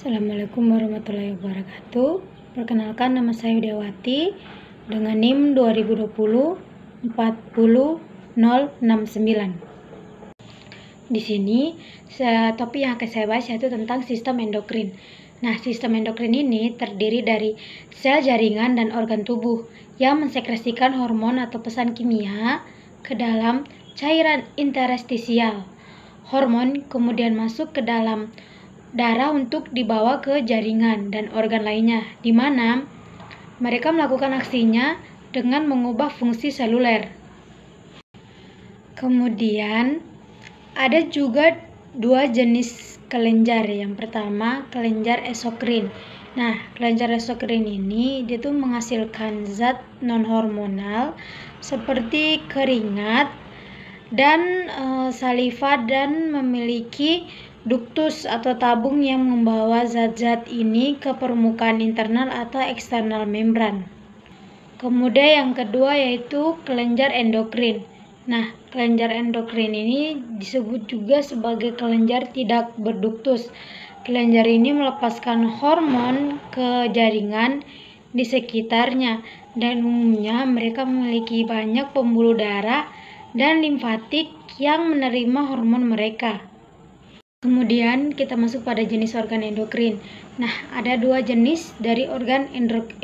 Assalamualaikum warahmatullahi wabarakatuh. Perkenalkan, nama saya Widiawati dengan NIM 2020 40069. Di sini topik yang akan saya bahas yaitu tentang sistem endokrin. Nah, sistem endokrin ini terdiri dari sel jaringan dan organ tubuh yang mensekresikan hormon atau pesan kimia ke dalam cairan interstisial. Hormon kemudian masuk ke dalam darah untuk dibawa ke jaringan dan organ lainnya, di mana mereka melakukan aksinya dengan mengubah fungsi seluler. Kemudian ada juga dua jenis kelenjar. Yang pertama, kelenjar eksokrin. Nah, kelenjar eksokrin ini dia tuh menghasilkan zat non-hormonal seperti keringat dan saliva, dan memiliki duktus atau tabung yang membawa zat-zat ini ke permukaan internal atau eksternal membran. Kemudian yang kedua yaitu kelenjar endokrin. Nah, kelenjar endokrin ini disebut juga sebagai kelenjar tidak berduktus. Kelenjar ini melepaskan hormon ke jaringan di sekitarnya, dan umumnya mereka memiliki banyak pembuluh darah dan limfatik yang menerima hormon mereka. Kemudian kita masuk pada jenis organ endokrin. Nah, ada dua jenis dari organ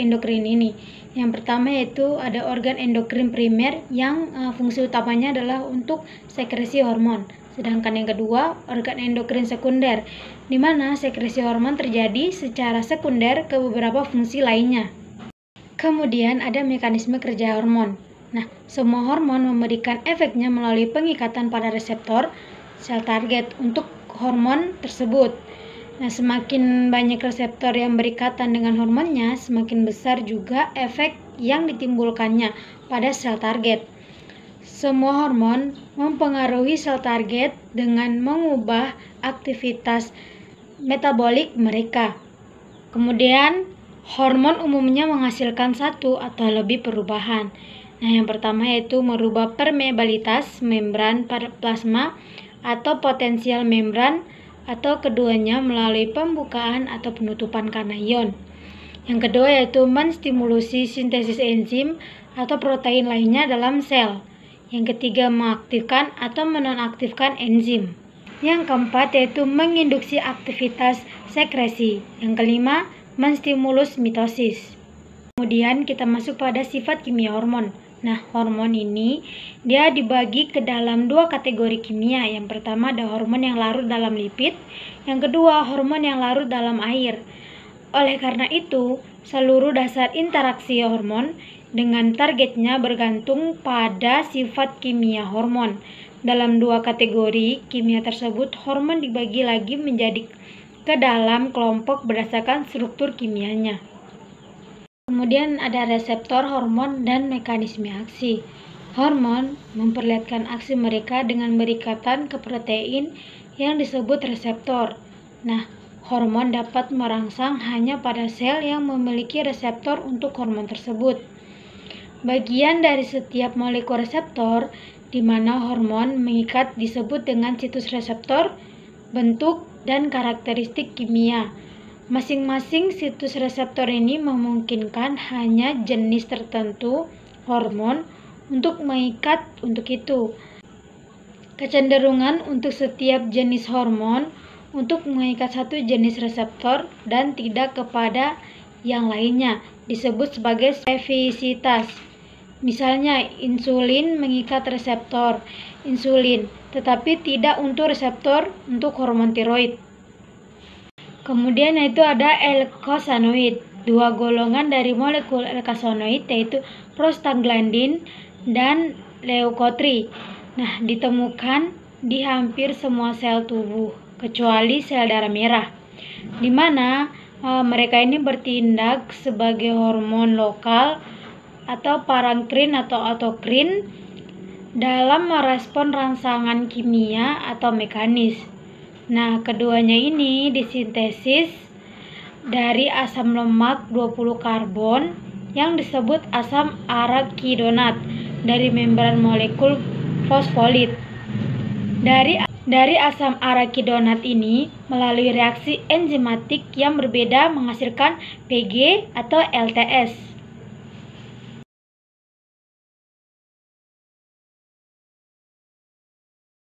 endokrin ini. Yang pertama yaitu ada organ endokrin primer yang fungsi utamanya adalah untuk sekresi hormon. Sedangkan yang kedua, organ endokrin sekunder, di mana sekresi hormon terjadi secara sekunder ke beberapa fungsi lainnya. Kemudian ada mekanisme kerja hormon. Nah, semua hormon memberikan efeknya melalui pengikatan pada reseptor sel target untuk hormon tersebut. Nah, semakin banyak reseptor yang berikatan dengan hormonnya, semakin besar juga efek yang ditimbulkannya pada sel target. Semua hormon mempengaruhi sel target dengan mengubah aktivitas metabolik mereka. Kemudian, hormon umumnya menghasilkan satu atau lebih perubahan. Nah, yang pertama yaitu merubah permeabilitas membran plasma atau potensial membran, atau keduanya melalui pembukaan atau penutupan kanayon. Yang kedua yaitu menstimulasi sintesis enzim atau protein lainnya dalam sel. Yang ketiga, mengaktifkan atau menonaktifkan enzim. Yang keempat yaitu menginduksi aktivitas sekresi. Yang kelima, menstimulus mitosis. Kemudian kita masuk pada sifat kimia hormon. Nah, hormon ini dia dibagi ke dalam dua kategori kimia. Yang pertama ada hormon yang larut dalam lipid, yang kedua hormon yang larut dalam air. Oleh karena itu, seluruh dasar interaksi hormon dengan targetnya bergantung pada sifat kimia hormon. Dalam dua kategori kimia tersebut, hormon dibagi lagi menjadi ke dalam kelompok berdasarkan struktur kimianya. Kemudian ada reseptor hormon dan mekanisme aksi. Hormon memperlihatkan aksi mereka dengan berikatan ke protein yang disebut reseptor. Nah, hormon dapat merangsang hanya pada sel yang memiliki reseptor untuk hormon tersebut. Bagian dari setiap molekul reseptor di mana hormon mengikat disebut dengan situs reseptor, bentuk, dan karakteristik kimia. Masing-masing situs reseptor ini memungkinkan hanya jenis tertentu hormon untuk mengikat untuk itu. Kecenderungan untuk setiap jenis hormon untuk mengikat satu jenis reseptor dan tidak kepada yang lainnya disebut sebagai spesifisitas. Misalnya, insulin mengikat reseptor insulin, tetapi tidak untuk reseptor untuk hormon tiroid. Kemudian yaitu ada eukosinoid. Dua golongan dari molekul eukosinoid yaitu prostaglandin dan leukotriene. Nah, ditemukan di hampir semua sel tubuh kecuali sel darah merah, di mana mereka ini bertindak sebagai hormon lokal atau parankrin atau autokrin dalam merespon rangsangan kimia atau mekanis. Nah, keduanya ini disintesis dari asam lemak 20 karbon yang disebut asam arakidonat dari membran molekul fosfolid. Dari Dari asam arachidonat ini melalui reaksi enzimatik yang berbeda menghasilkan Pg atau LTS.